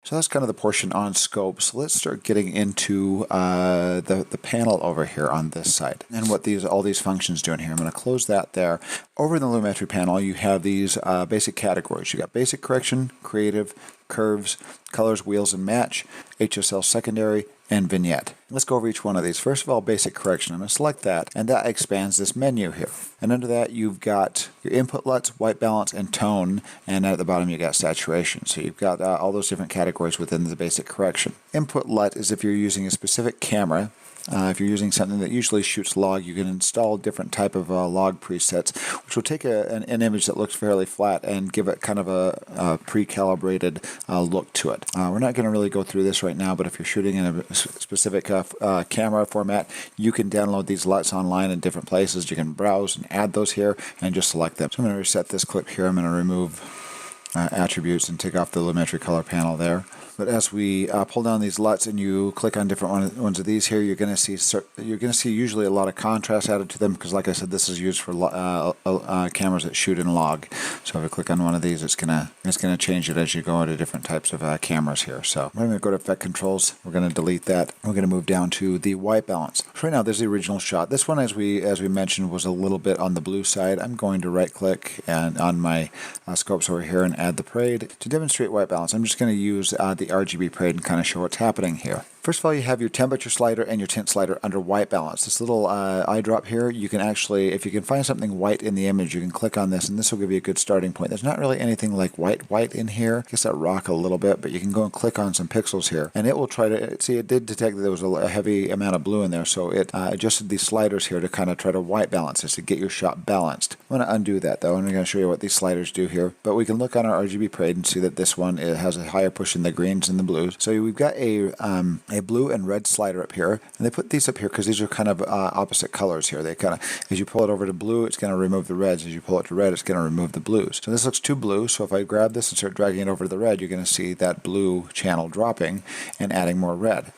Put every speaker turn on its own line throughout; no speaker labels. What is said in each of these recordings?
So that's kind of the portion on scope. So let's start getting into the panel over here on this side and what all these functions do in here. I'm going to close that there. Over in the Lumetri panel, you have these basic categories. You got basic correction, creative, curves, colors, wheels, and match, HSL secondary, and vignette. Let's go over each one of these. First of all, basic correction. I'm going to select that, and that expands this menu here. And under that, you've got your input LUTs, white balance, and tone, and at the bottom, you got saturation. So you've got all those different categories within the basic correction. Input LUT is if you're using a specific camera. If you're using something that usually shoots log, you can install different type of log presets, which will take an image that looks fairly flat and give it kind of a pre-calibrated look to it. We're not going to really go through this right now, but if you're shooting in a specific camera format, you can download these LUTs online in different places. You can browse and add those here and just select them. So I'm going to reset this clip here. I'm going to remove attributes and take off the Lumetri color panel there. But as we pull down these LUTs and you click on different ones of these here, you're going to see usually a lot of contrast added to them because, like I said, this is used for cameras that shoot in log. So if I click on one of these, it's going to change it as you go into different types of cameras here. So I'm going to go to Effect Controls. We're going to delete that. We're going to move down to the white balance. So right now, there's the original shot. This one, as we mentioned, was a little bit on the blue side. I'm going to right-click and on my scopes over here and add the parade to demonstrate white balance. I'm just going to use the RGB parade and kind of show what's happening here. First of all, you have your temperature slider and your tint slider under white balance. This little eyedrop here, you can actually, if you can find something white in the image, you can click on this and this will give you a good starting point. There's not really anything like white in here. I guess that rock a little bit, but you can go and click on some pixels here and it will try to, see, it did detect that there was a heavy amount of blue in there, so it adjusted these sliders here to kind of try to white balance this to get your shot balanced. I'm going to undo that though, and I'm going to show you what these sliders do here, but we can look on our RGB parade and see that this one, it has a higher push in the greens and the blues. So we've got a blue and red slider up here, and they put these up here because these are kind of opposite colors here. They kind of, as you pull it over to blue, it's going to remove the reds. As you pull it to red, it's going to remove the blues. So this looks too blue, so if I grab this and start dragging it over to the red, you're going to see that blue channel dropping and adding more red.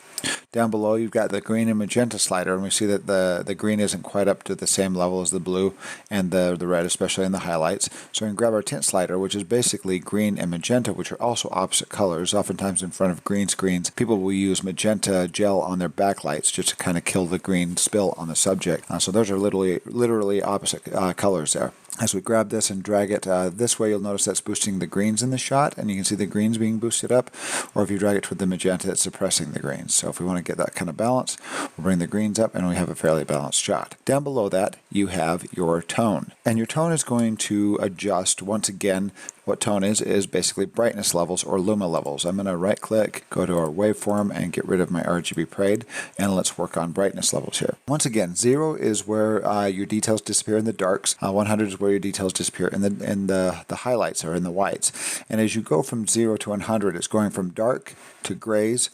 Down below, you've got the green and magenta slider, and we see that the green isn't quite up to the same level as the blue and the red, especially in the highlights. So we can grab our tint slider, which is basically green and magenta, which are also opposite colors. Oftentimes in front of green screens, people will use magenta gel on their backlights just to kind of kill the green spill on the subject. So those are literally opposite colors there. As we grab this and drag it this way, you'll notice that's boosting the greens in the shot, and you can see the greens being boosted up. Or if you drag it toward the magenta, it's suppressing the greens. So if we want to get that kind of balance, we'll bring the greens up, and we have a fairly balanced shot. Down below that, you have your tone. And your tone is going to adjust, once again, what tone is basically brightness levels or luma levels. I'm going to right click, go to our waveform and get rid of my RGB parade, and let's work on brightness levels here. Once again, 0 is where your details disappear in the darks. 100 is where your details disappear in the highlights or in the whites. And as you go from 0 to 100, it's going from dark to grays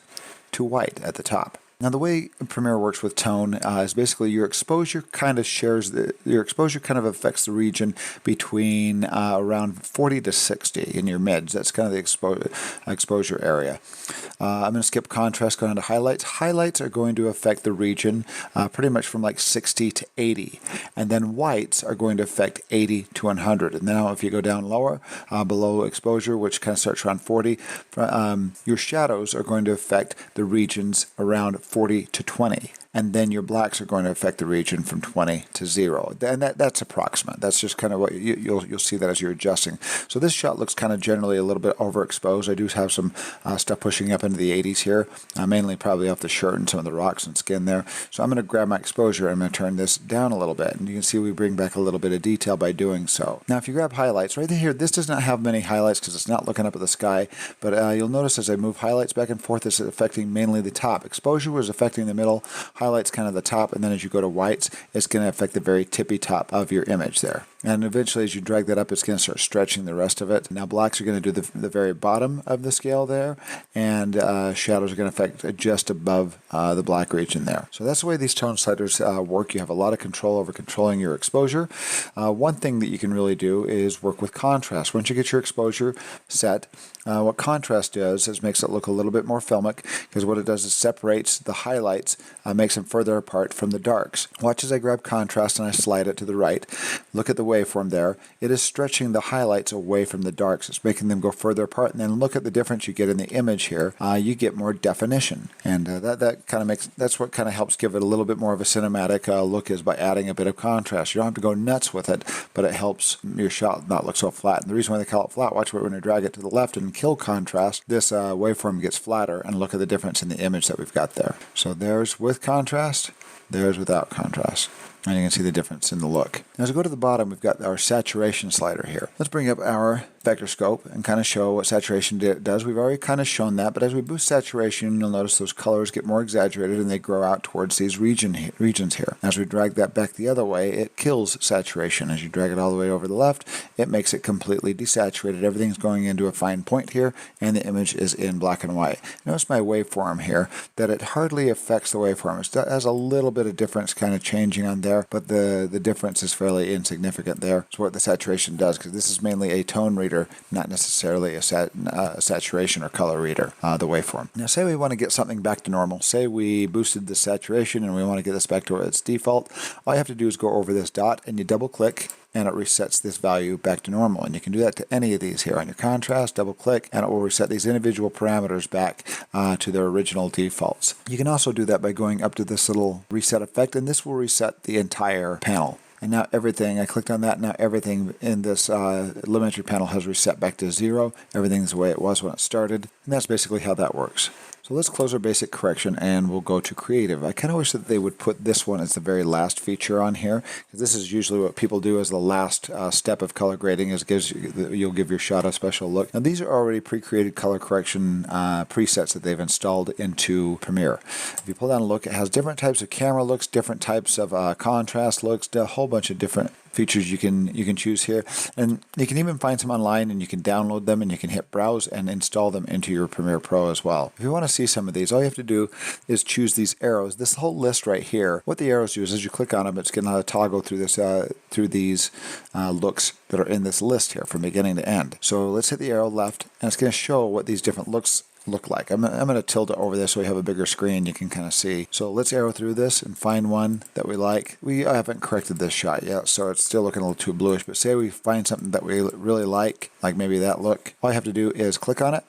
to white at the top. Now the way Premiere works with tone is basically your exposure kind of affects the region between around 40 to 60 in your mids. That's kind of the exposure area. I'm going to skip contrast, go down to highlights. Highlights are going to affect the region pretty much from like 60 to 80. And then whites are going to affect 80 to 100. And now if you go down lower, below exposure, which kind of starts around 40, your shadows are going to affect the regions around 40 to 20. And then your blacks are going to affect the region from 20 to 0. And that's approximate. That's just kind of what you'll see that as you're adjusting. So this shot looks kind of generally a little bit overexposed. I do have some stuff pushing up into the 80s here, mainly probably off the shirt and some of the rocks and skin there. So I'm going to grab my exposure and I'm going to turn this down a little bit. And you can see we bring back a little bit of detail by doing so. Now if you grab highlights, right here, this does not have many highlights because it's not looking up at the sky. But you'll notice as I move highlights back and forth, it's affecting mainly the top. Exposure was affecting the middle, highlights kind of the top, and then as you go to whites, it's going to affect the very tippy top of your image there. And eventually as you drag that up, it's going to start stretching the rest of it. Now blacks are going to do the very bottom of the scale there, and shadows are going to affect just above the black region there. So that's the way these tone sliders work. You have a lot of control over controlling your exposure. One thing that you can really do is work with contrast. Once you get your exposure set, what contrast does is makes it look a little bit more filmic, because what it does is separates the highlights, makes makes them further apart from the darks. Watch as I grab contrast and I slide it to the right. Look at the waveform there. It is stretching the highlights away from the darks. It's making them go further apart, and then look at the difference you get in the image here. You get more definition, and that's what kind of helps give it a little bit more of a cinematic look, is by adding a bit of contrast. You don't have to go nuts with it, but it helps your shot not look so flat. And the reason why they call it flat, watch when I drag it to the left and kill contrast, this waveform gets flatter, and look at the difference in the image that we've got there. So there's with contrast, there's without contrast. And you can see the difference in the look. As we go to the bottom, we've got our saturation slider here. Let's bring up our vector scope and kind of show what saturation does. We've already kind of shown that, but as we boost saturation, you'll notice those colors get more exaggerated and they grow out towards these regions here. As we drag that back the other way, it kills saturation. As you drag it all the way over the left, it makes it completely desaturated. Everything's going into a fine point here, and the image is in black and white. Notice my waveform here, that it hardly affects the waveform. It has a little bit of difference kind of changing on there, but the difference is fairly insignificant there. It's what the saturation does, because this is mainly a tone reader, not necessarily a saturation or color reader, the waveform. Now say we want to get something back to normal. Say we boosted the saturation and we want to get this back to its default. All you have to do is go over this dot and you double click, and it resets this value back to normal. And you can do that to any of these here on your contrast, double click, and it will reset these individual parameters back to their original defaults. You can also do that by going up to this little reset effect, and this will reset the entire panel. And now everything, I clicked on that, now everything in this Lumetri panel has reset back to 0. Everything's the way it was when it started, and that's basically how that works. So let's close our basic correction and we'll go to creative. I kind of wish that they would put this one as the very last feature on here, because this is usually what people do as the last step of color grading, is you'll give your shot a special look. Now these are already pre-created color correction presets that they've installed into Premiere. If you pull down and look, it has different types of camera looks, different types of contrast looks, a whole bunch of different features you can choose here, and you can even find some online, and you can download them, and you can hit browse and install them into your Premiere Pro as well. If you want to see some of these, all you have to do is choose these arrows. This whole list right here, what the arrows do is as you click on them, it's going to toggle through this through these looks that are in this list here from beginning to end. So let's hit the arrow left, and it's going to show what these different looks look like. I'm going to tilt it over this so we have a bigger screen you can kind of see. So let's arrow through this and find one that we like. We haven't corrected this shot yet, so it's still looking a little too bluish, but say we find something that we really like maybe that look. All you have to do is click on it,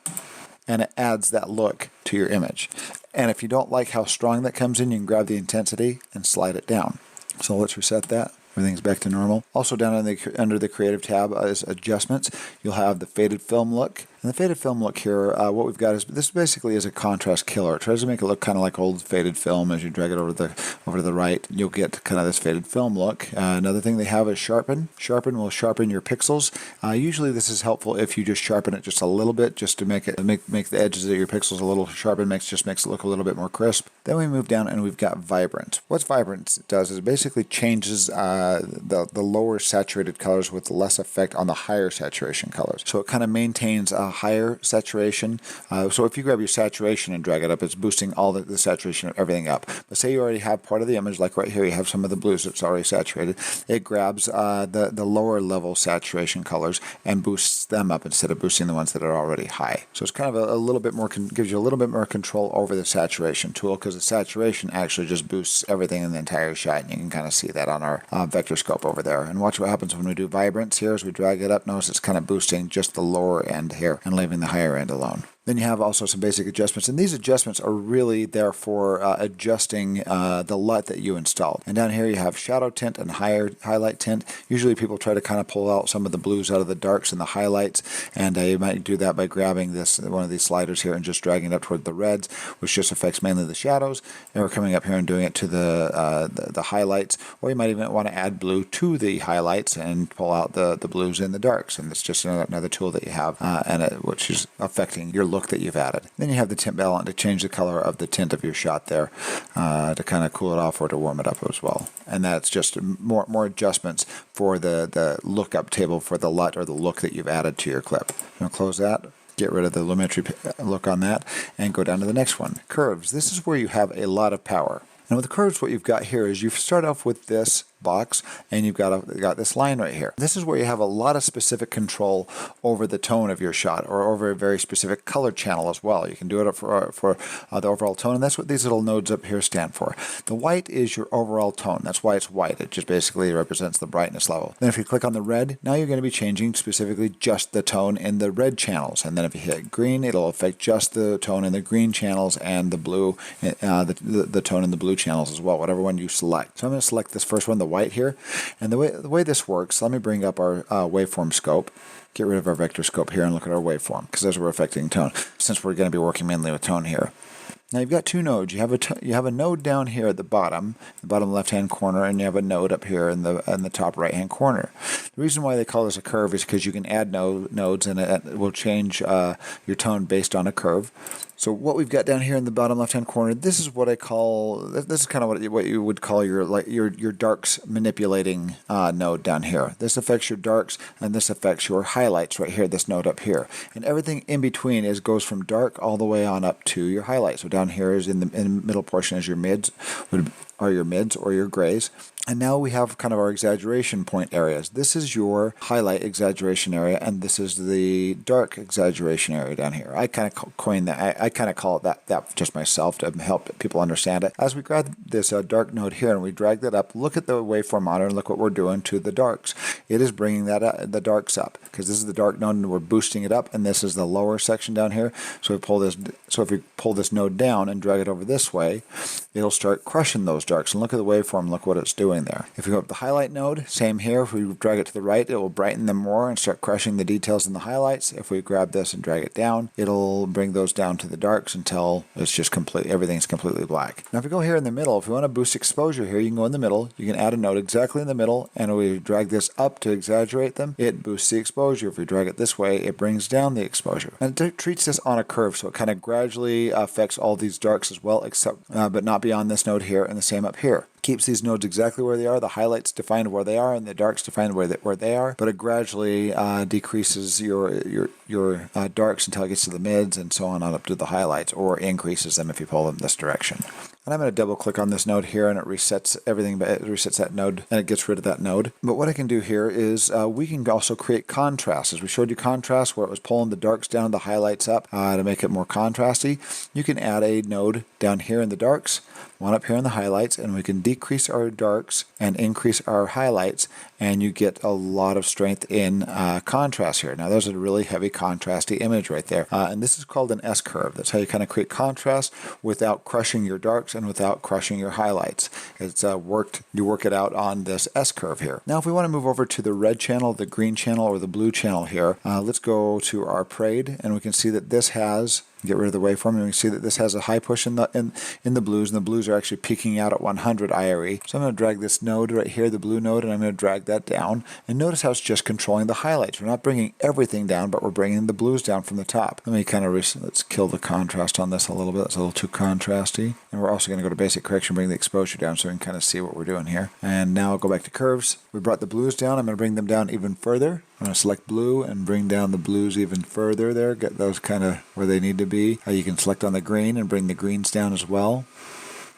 and it adds that look to your image. And if you don't like how strong that comes in, you can grab the intensity and slide it down. So let's reset that. Everything's back to normal. Also down under the creative tab is adjustments. You'll have the faded film look. And the faded film look here, what we've got is, this basically is a contrast killer. It tries to make it look kind of like old faded film. As you drag it over to the right, you'll get kind of this faded film look. Another thing they have is sharpen. Sharpen will sharpen your pixels. Usually this is helpful if you just sharpen it just a little bit, just to make the edges of your pixels a little sharpened. Just makes it look a little bit more crisp. Then we move down and we've got vibrant. What vibrant does is it basically changes the lower saturated colors with less effect on the higher saturation colors. So it kind of maintains a higher saturation. So if you grab your saturation and drag it up, it's boosting all the saturation of everything up. But say you already have part of the image, like right here, you have some of the blues that's already saturated. It grabs the lower level saturation colors and boosts them up instead of boosting the ones that are already high. So it's kind of a little bit more, gives you a little bit more control over the saturation tool, because the saturation actually just boosts everything in the entire shot, and you can kind of see that on our vector scope over there. And watch what happens when we do vibrance here. As we drag it up, notice it's kind of boosting just the lower end here and leaving the higher end alone. Then you have also some basic adjustments, and these adjustments are really there for adjusting the LUT that you installed. And down here you have shadow tint and highlight tint. Usually people try to kind of pull out some of the blues out of the darks and the highlights, and you might do that by grabbing one of these sliders here and just dragging it up toward the reds, which just affects mainly the shadows, and we're coming up here and doing it to the highlights. Or you might even want to add blue to the highlights and pull out the blues in the darks, and it's just another tool that you have, which is affecting your look that you've added. Then you have the tint balance to change the color of the tint of your shot there, to kind of cool it off or to warm it up as well. And that's just more adjustments for the lookup table for the LUT or the look that you've added to your clip. I'm going to close that, get rid of the Lumetri look on that, and go down to the next one. Curves. This is where you have a lot of power. And with the curves, what you've got here is you start off with this box, and you've got this line right here. This is where you have a lot of specific control over the tone of your shot, or over a very specific color channel as well. You can do it for the overall tone, and that's what these little nodes up here stand for. The white is your overall tone. That's why it's white. It just basically represents the brightness level. Then if you click on the red, now you're going to be changing specifically just the tone in the red channels. And then if you hit green, it'll affect just the tone in the green channels, and the blue, the tone in the blue channels as well, whatever one you select. So I'm going to select this first one, the white here. And the way this works, let me bring up our waveform scope. Get rid of our vector scope here and look at our waveform, because those are affecting tone, since we're going to be working mainly with tone here. Now you've got two nodes. You have a node down here at the bottom left-hand corner, and you have a node up here in the top right-hand corner. The reason why they call this a curve is because you can add nodes, and it will change your tone based on a curve. So what we've got down here in the bottom left-hand corner, this is what I call, this is kind of what you would call your darks manipulating node down here. This affects your darks, and this affects your highlights right here, this node up here. And everything in between goes from dark all the way on up to your highlights. So down here is in the middle portion is your mids, or your grays. And now we have kind of our exaggeration point areas. This is your highlight exaggeration area, and this is the dark exaggeration area down here. I kind of coined that. I kind of call it that just myself to help people understand it. As we grab this dark node here and we drag that up, look at the waveform monitor and look what we're doing to the darks. It is bringing the darks up, because this is the dark node and we're boosting it up, and this is the lower section down here. So if we pull this node down and drag it over this way, it'll start crushing those darks. And look at the waveform, look what it's doing there. If we go up the highlight node, same here. If we drag it to the right, it will brighten them more and start crushing the details in the highlights. If we grab this and drag it down, it'll bring those down to the darks until it's just everything's completely black. Now if we go here in the middle, if we want to boost exposure here, you can go in the middle, you can add a node exactly in the middle, and we drag this up to exaggerate them, it boosts the exposure. If we drag it this way, it brings down the exposure. And it treats this on a curve, so it kind of gradually affects all these darks as well, except but not beyond this node here, and the same up here. Keeps these nodes exactly where they are, the highlights defined where they are, and the darks defined where they are, but it gradually decreases your darks until it gets to the mids and so on up to the highlights, or increases them if you pull them this direction. And I'm going to double click on this node here, and it resets everything, but it resets that node and it gets rid of that node. But what I can do here is we can also create contrast. As we showed you contrast, where it was pulling the darks down, the highlights up to make it more contrasty, you can add a node down here in the darks, one up here in the highlights, and we can decrease our darks and increase our highlights, and you get a lot of strength in contrast here. Now there's a really heavy contrasty image right there, and this is called an S-curve. That's how you kind of create contrast without crushing your darks and without crushing your highlights. It's you work it out on this S-curve here. Now if we want to move over to the red channel, the green channel, or the blue channel here, let's go to our parade, and we can see that this has, get rid of the waveform, and we can see that this has a high push in the blues, and the blues are actually peaking out at 100 IRE. So I'm going to drag this node right here, the blue node, and I'm going to drag that down. And notice how it's just controlling the highlights. We're not bringing everything down, but we're bringing the blues down from the top. Let me kind of let's kill the contrast on this a little bit. It's a little too contrasty. And we're also going to go to basic correction, bring the exposure down so we can kind of see what we're doing here. And now I'll go back to curves. We brought the blues down. I'm going to bring them down even further. I'm going to select blue and bring down the blues even further there, get those kind of where they need to be. You can select on the green and bring the greens down as well.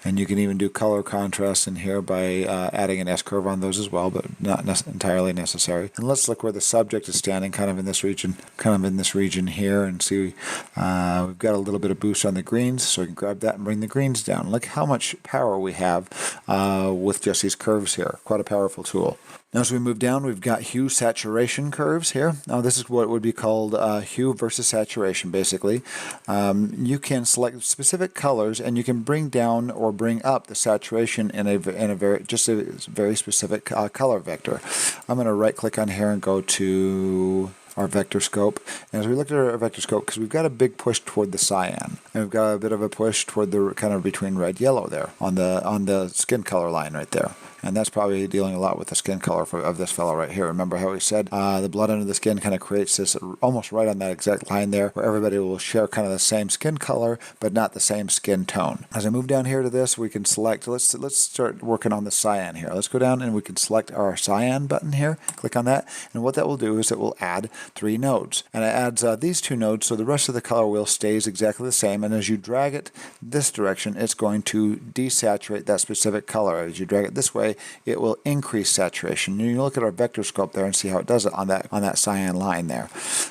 And you can even do color contrast in here by adding an S-curve on those as well, but not entirely necessary. And let's look where the subject is standing, kind of in this region here, and see we've got a little bit of boost on the greens, so we can grab that and bring the greens down. Look how much power we have with just these curves here. Quite a powerful tool. Now as we move down, we've got hue saturation curves here. Now this is what would be called hue versus saturation, basically. You can select specific colors, and you can bring down or bring up the saturation in a very specific color vector. I'm going to right click on here and go to our vector scope. And as we look at our vector scope, because we've got a big push toward the cyan, and we've got a bit of a push toward the kind of between red yellow there on the skin color line right there. And that's probably dealing a lot with the skin color of this fellow right here. Remember how we said the blood under the skin kind of creates this almost right on that exact line there, where everybody will share kind of the same skin color, but not the same skin tone. As I move down here to this, we can select, let's start working on the cyan here. Let's go down and we can select our cyan button here, click on that, and what that will do is it will add 3 nodes. And it adds these 2 nodes, so the rest of the color wheel stays exactly the same. And as you drag it this direction, it's going to desaturate that specific color. As you drag it this way, it will increase saturation. And you look at our vector scope there and see how it does it on that cyan line there.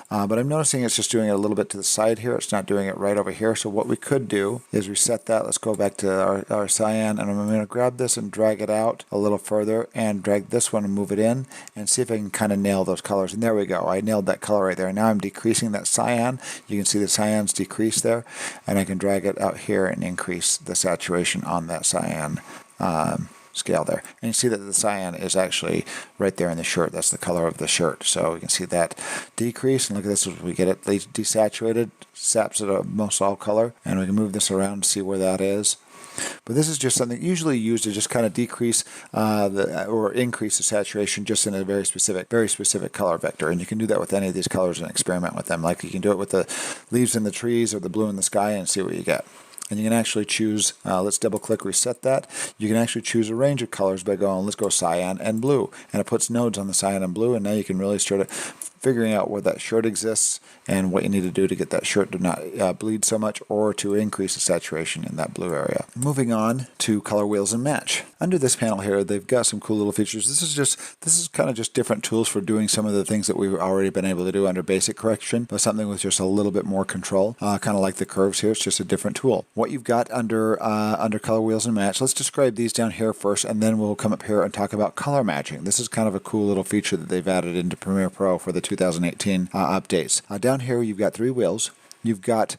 But I'm noticing it's just doing it a little bit to the side here. It's not doing it right over here. So what we could do is reset that. Let's go back to our cyan, and I'm going to grab this and drag it out a little further and drag this one and move it in and see if I can kind of nail those colors. And there we go. I nailed that color right there. Now I'm decreasing that cyan. You can see the cyan's decreased there, and I can drag it out here and increase the saturation on that cyan scale there. And you see that the cyan is actually right there in the shirt. That's the color of the shirt. So you can see that decrease, and look at this as we get it desaturated, saps it almost all color, and we can move this around and see where that is. But this is just something usually used to just kind of decrease or increase the saturation just in a very specific color vector. And you can do that with any of these colors and experiment with them. Like you can do it with the leaves in the trees or the blue in the sky and see what you get. And you can actually choose, let's double click reset that. You can actually choose a range of colors by going, let's go cyan and blue. And it puts nodes on the cyan and blue, and now you can really start figuring out where that shirt exists and what you need to do to get that shirt to not bleed so much or to increase the saturation in that blue area. Moving on to color wheels and match. Under this panel here, they've got some cool little features. This is kind of just different tools for doing some of the things that we've already been able to do under basic correction, but something with just a little bit more control, kind of like the curves here. It's just a different tool. What you've got under color wheels and match, let's describe these down here first, and then we'll come up here and talk about color matching. This is kind of a cool little feature that they've added into Premiere Pro for the 2018 updates. Down here you've got 3 wheels. You've got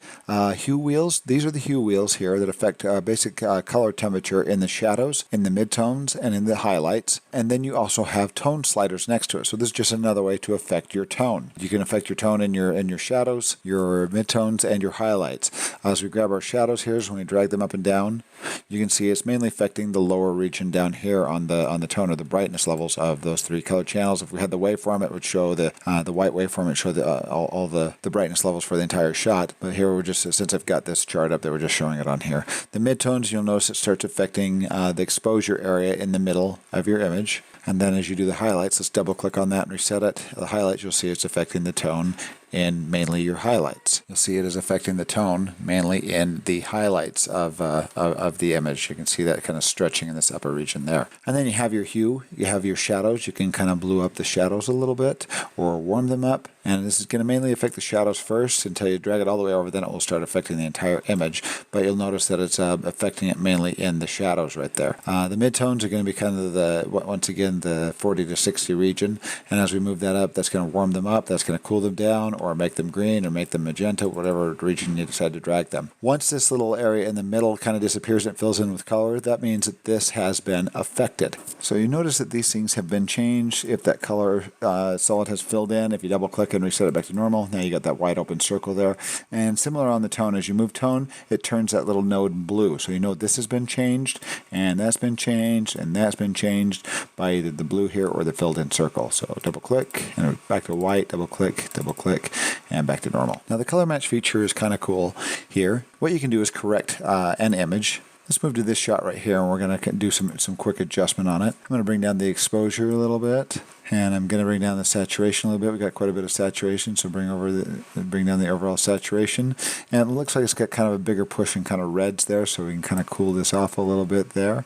hue wheels. These are the hue wheels here that affect basic color temperature in the shadows, in the midtones, and in the highlights. And then you also have tone sliders next to it. So this is just another way to affect your tone. You can affect your tone in your shadows, your midtones, and your highlights. As we grab our shadows here, so when we drag them up and down, you can see it's mainly affecting the lower region down here on the tone or the brightness levels of those 3 color channels. If we had the waveform, it would show the white waveform. It would show all the brightness levels for the entire shot. But here we're just, since I've got this chart up there, we're just showing it on here. The midtones, you'll notice it starts affecting the exposure area in the middle of your image. And then as you do the highlights, let's double click on that and reset it. The highlights, you'll see it's affecting the tone in mainly your highlights. You'll see it is affecting the tone mainly in the highlights of the image. You can see that kind of stretching in this upper region there. And then you have your hue, you have your shadows. You can kind of blue up the shadows a little bit or warm them up. And this is going to mainly affect the shadows first until you drag it all the way over. Then it will start affecting the entire image. But you'll notice that it's affecting it mainly in the shadows right there. The midtones are going to be kind of once again, the 40 to 60 region. And as we move that up, that's going to warm them up. That's going to cool them down, or make them green, or make them magenta, whatever region you decide to drag them. Once this little area in the middle kind of disappears and fills in with color, that means that this has been affected. So you notice that these things have been changed. If that color solid has filled in, if you double click and reset it back to normal, now you got that wide open circle there. And similar on the tone, as you move tone, it turns that little node blue. So you know this has been changed, and that's been changed, and that's been changed by either the blue here or the filled in circle. So double click and back to white, double click, and back to normal. Now the color match feature is kind of cool here. What you can do is correct an image. Let's move to this shot right here, and we're going to do some quick adjustment on it. I'm going to bring down the exposure a little bit, and I'm going to bring down the saturation a little bit. We've got quite a bit of saturation, so bring down the overall saturation. And it looks like it's got kind of a bigger push and kind of reds there, so we can kind of cool this off a little bit there.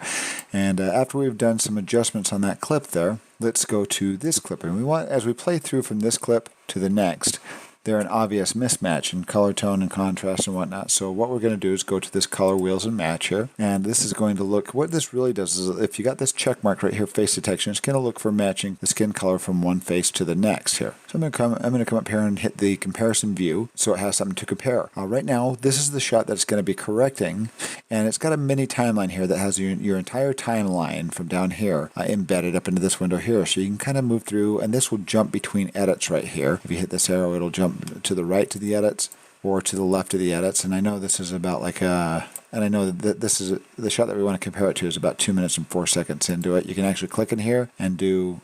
And after we've done some adjustments on that clip there, let's go to this clip. And we want, as we play through from this clip to the next, they're an obvious mismatch in color tone and contrast and whatnot. So what we're going to do is go to this color wheels and match here. And this is going to look, what this really does is if you got this check mark right here, face detection, it's going to look for matching the skin color from one face to the next here. So I'm going to come up here and hit the comparison view so it has something to compare. Right now, this is the shot that's going to be correcting. And it's got a mini timeline here that has your entire timeline from down here embedded up into this window here. So you can kind of move through, and this will jump between edits right here. If you hit this arrow, it'll jump to the right to the edits or to the left of the edits. And I know this is about like and I know that this is the shot that we want to compare it to is about 2 minutes and 4 seconds into it. You can actually click in here and do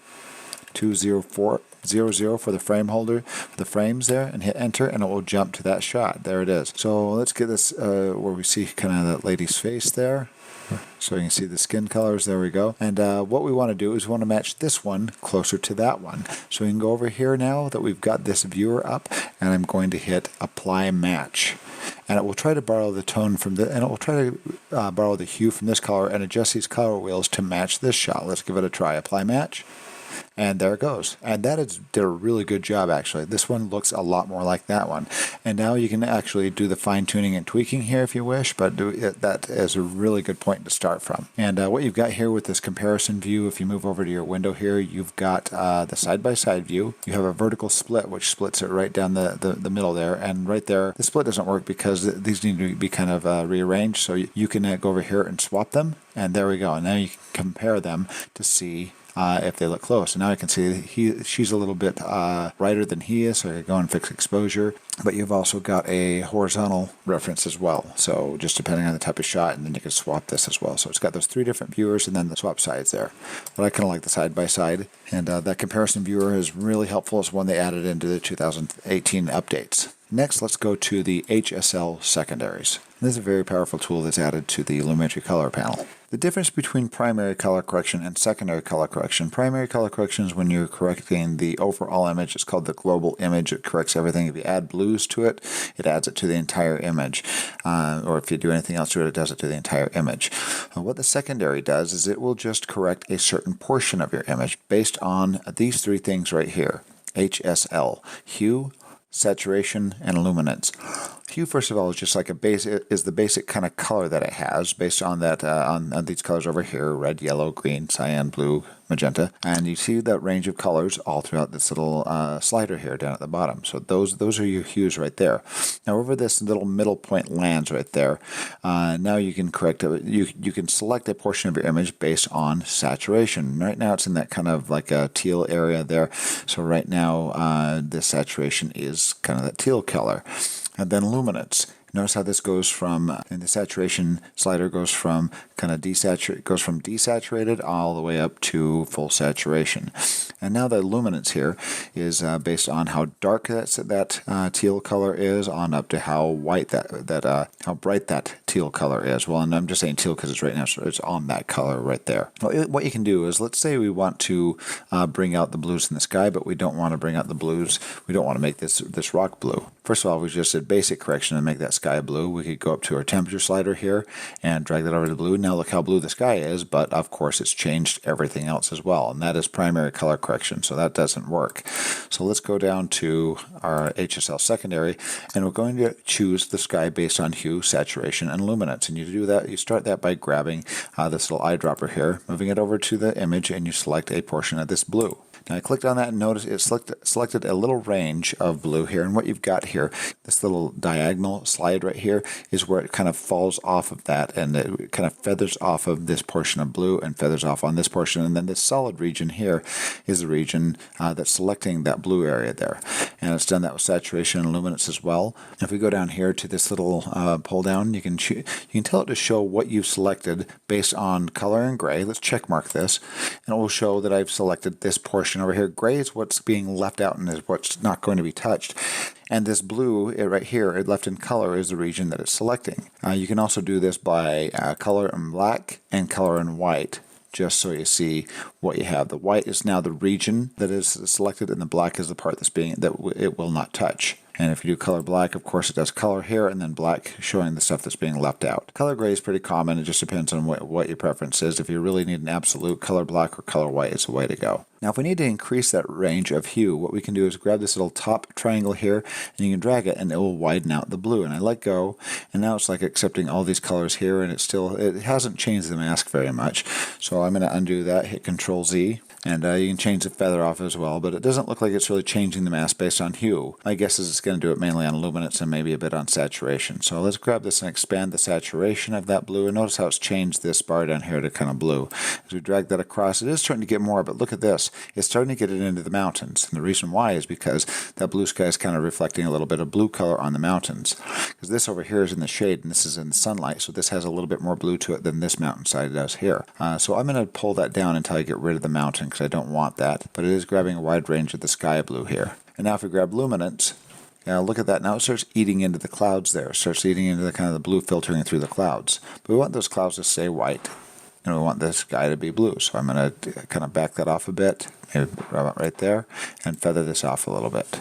20400 for the frame holder, the frames there, and hit enter, and it will jump to that shot. There it is. So let's get this where we see kind of that lady's face there. So you can see the skin colors, there we go. And what we want to do is we want to match this one closer to that one. So we can go over here now that we've got this viewer up, and I'm going to hit Apply Match. And it will try to borrow the tone from the, and it will try to borrow the hue from this color and adjust these color wheels to match this shot. Let's give it a try. Apply Match. And there it goes. And did a really good job, actually. This one looks a lot more like that one. And now you can actually do the fine-tuning and tweaking here if you wish, but that is a really good point to start from. And what you've got here with this comparison view, if you move over to your window here, you've got the side-by-side view. You have a vertical split, which splits it right down the middle there. And right there, the split doesn't work because these need to be kind of rearranged. So you can go over here and swap them. And there we go. And now you can compare them to see if they look close. And now I can see she's a little bit brighter than he is, so I can go and fix exposure. But you've also got a horizontal reference as well, so just depending on the type of shot, and then you can swap this as well. So it's got those three different viewers and then the swap sides there. But I kind of like the side-by-side, and that comparison viewer is really helpful. It's one they added into the 2018 updates. Next, let's go to the HSL secondaries. This is a very powerful tool that's added to the Lumetri color panel. The difference between primary color correction and secondary color correction. Primary color correction is when you're correcting the overall image. It's called the global image. It corrects everything. If you add blues to it, it adds it to the entire image. Or if you do anything else to it, it does it to the entire image. What the secondary does is it will just correct a certain portion of your image based on these three things right here. HSL, hue, saturation, and luminance. Hue, first of all, is just like the basic kind of color that it has based on that on these colors over here: red, yellow, green, cyan, blue, magenta. And you see that range of colors all throughout this little slider here down at the bottom. So those are your hues right there. Now over this little middle point lands right there, now you can correct it. You can select a portion of your image based on saturation. Right now it's in that kind of like a teal area there. So right now the saturation is kind of that teal color. And then luminance. Notice how this goes from, and the saturation slider goes from kind of desaturated all the way up to full saturation. And now the luminance here is based on how dark that teal color is, on up to how white how bright that teal color is. Well, and I'm just saying teal because it's right now, so it's on that color right there. Well, what you can do is, let's say we want to bring out the blues in the sky, but we don't want to bring out the blues. We don't want to make this rock blue. First of all, we just did basic correction and make that sky blue. We could go up to our temperature slider here and drag that over to blue. Now look how blue the sky is, but of course it's changed everything else as well, and that is primary color correction, so that doesn't work. So let's go down to our HSL secondary, and we're going to choose the sky based on hue, saturation, and luminance. And you do that, you start that by grabbing this little eyedropper here, moving it over to the image, and you select a portion of this blue. Now I clicked on that and notice it selected a little range of blue here, and what you've got here, this little diagonal slide right here, is where it kind of falls off of that, and it kind of feathers off of this portion of blue and feathers off on this portion, and then this solid region here is the region that's selecting that blue area there. And it's done that with saturation and luminance as well. If we go down here to this little pull down, you can tell it to show what you've selected based on color and gray. Let's check mark this, and it will show that I've selected this portion over here. Gray is what's being left out and is what's not going to be touched. And this blue right here, it left in color, is the region that it's selecting. You can also do this by color in black and color in white, just so you see what you have. The white is now the region that is selected, and the black is the part that it will not touch. And if you do color black, of course it does color here, and then black showing the stuff that's being left out. Color gray is pretty common. It just depends on what your preference is. If you really need an absolute, color black or color white is the way to go. Now if we need to increase that range of hue, what we can do is grab this little top triangle here, and you can drag it, and it will widen out the blue. And I let go, and now it's like accepting all these colors here, and it hasn't changed the mask very much. So I'm going to undo that, hit Control Z. And you can change the feather off as well, but it doesn't look like it's really changing the mask based on hue. My guess is it's going to do it mainly on luminance and maybe a bit on saturation. So let's grab this and expand the saturation of that blue, and notice how it's changed this bar down here to kind of blue. As we drag that across, it is starting to get more, but look at this. It's starting to get it into the mountains. And the reason why is because that blue sky is kind of reflecting a little bit of blue color on the mountains. Because this over here is in the shade, and this is in the sunlight, so this has a little bit more blue to it than this mountainside does here. So I'm going to pull that down until I get rid of the mountain, because I don't want that, but it is grabbing a wide range of the sky blue here. And now if we grab luminance, Now look at that. Now it starts eating into the clouds there. It starts eating into the kind of the blue filtering through the clouds. But we want those clouds to stay white. And we want this sky to be blue. So I'm going to kind of back that off a bit, maybe right there, and feather this off a little bit.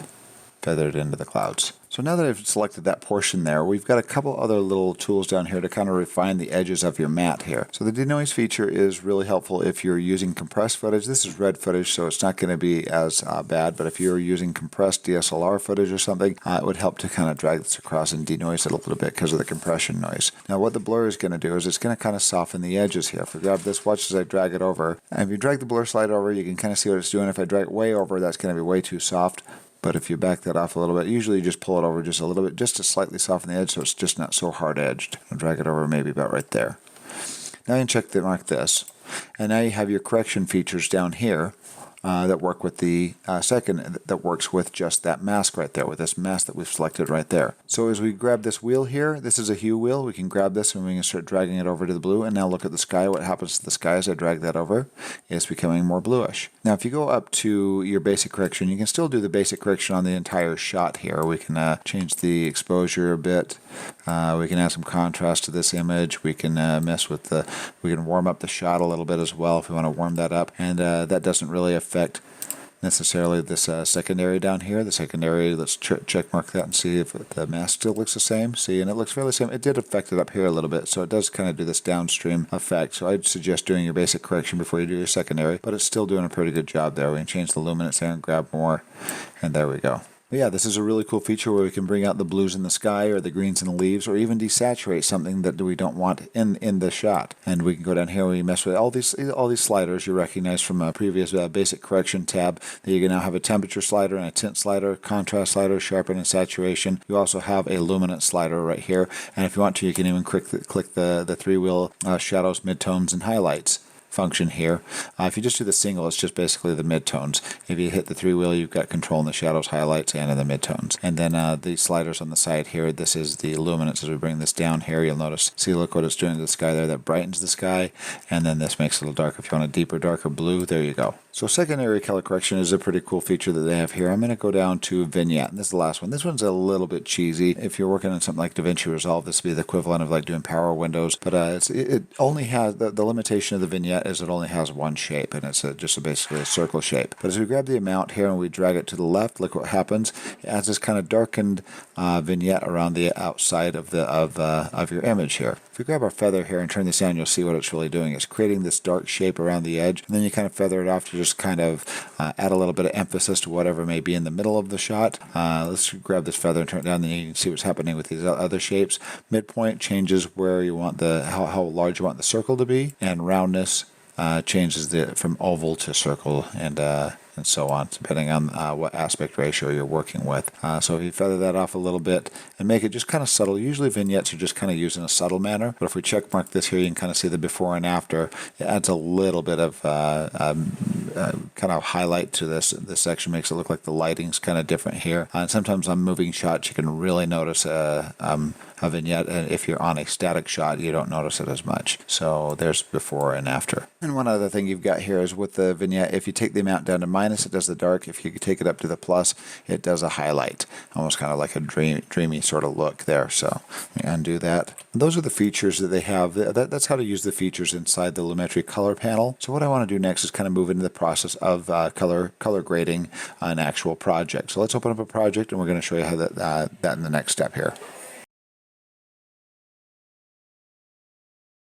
Feather it into the clouds. So now that I've selected that portion there, we've got a couple other little tools down here to kind of refine the edges of your matte here. So the denoise feature is really helpful if you're using compressed footage. This is red footage, so it's not going to be as bad, but if you're using compressed DSLR footage or something, it would help to kind of drag this across and denoise it a little bit because of the compression noise. Now what the blur is going to do is it's going to kind of soften the edges here. If we grab this, watch as I drag it over. And if you drag the blur slide over, you can kind of see what it's doing. If I drag it way over, that's going to be way too soft. But if you back that off a little bit, usually you just pull it over just a little bit, just to slightly soften the edge so it's just not so hard-edged. I'll drag it over maybe about right there. Now you can mark this. And now you have your correction features down here that work with the that works with just that mask right there, with this mask that we've selected right there. So as we grab this wheel here, this is a hue wheel. We can grab this and we can start dragging it over to the blue. And now look at the sky. What happens to the sky as I drag that over? It's becoming more bluish. Now if you go up to your basic correction, you can still do the basic correction on the entire shot here. We can change the exposure a bit. We can add some contrast to this image. We can we can warm up the shot a little bit as well if we want to warm that up. And that doesn't really affect necessarily this secondary down here. The secondary, let's check mark that and see if the mask still looks the same. See, and it looks fairly the same. It did affect it up here a little bit, so it does kind of do this downstream effect. So I'd suggest doing your basic correction before you do your secondary, but it's still doing a pretty good job there. We can change the luminance there and grab more, and there we go. But yeah, this is a really cool feature where we can bring out the blues in the sky or the greens in the leaves, or even desaturate something that we don't want in the shot. And we can go down here and we mess with all these sliders you recognize from a previous basic correction tab. That you can now have a temperature slider and a tint slider, contrast slider, sharpen and saturation. You also have a luminance slider right here, and if you want to, you can even click the three-wheel shadows, midtones, and highlights function here. If you just do the single, it's just basically the midtones. If you hit the three-wheel, you've got control in the shadows, highlights, and in the midtones. And then the sliders on the side here, this is the luminance. As we bring this down here, you'll notice, see, look what it's doing to the sky there. That brightens the sky, and then this makes it a little darker. If you want a deeper, darker blue, there you go. So secondary color correction is a pretty cool feature that they have here. I'm going to go down to Vignette, and this is the last one. This one's a little bit cheesy. If you're working on something like DaVinci Resolve, this would be the equivalent of like doing Power Windows, but it only has, the limitation of the vignette is it only has one shape, and it's just basically a circle shape. But as we grab the amount here and we drag it to the left, look what happens. It adds this kind of darkened vignette around the outside of your image here. If we grab our feather here and turn this on, you'll see what it's really doing. It's creating this dark shape around the edge, and then you kind of feather it off to just kind of add a little bit of emphasis to whatever may be in the middle of the shot. Let's grab this feather and turn it down, and you can see what's happening with these other shapes. Midpoint changes where you want how large you want the circle to be, and roundness changes from oval to circle, and so on, depending on what aspect ratio you're working with. So if you feather that off a little bit and make it just kind of subtle, usually vignettes are just kind of used in a subtle manner, but if we check mark this here, you can kind of see the before and after. It adds a little bit of kind of highlight to this section, makes it look like the lighting's kind of different here. And sometimes on moving shots, you can really notice a vignette, and if you're on a static shot, you don't notice it as much. So there's before and after. And one other thing you've got here is with the vignette, if you take the amount down to minus, it does the dark. If you take it up to the plus, it does a highlight, almost kind of like a dreamy sort of look there. So let me undo that. And those are the features that they have. That's how to use the features inside the Lumetri color panel. So what I want to do next is kind of move into the process of color grading an actual project. So let's open up a project, and we're going to show you how that in the next step here.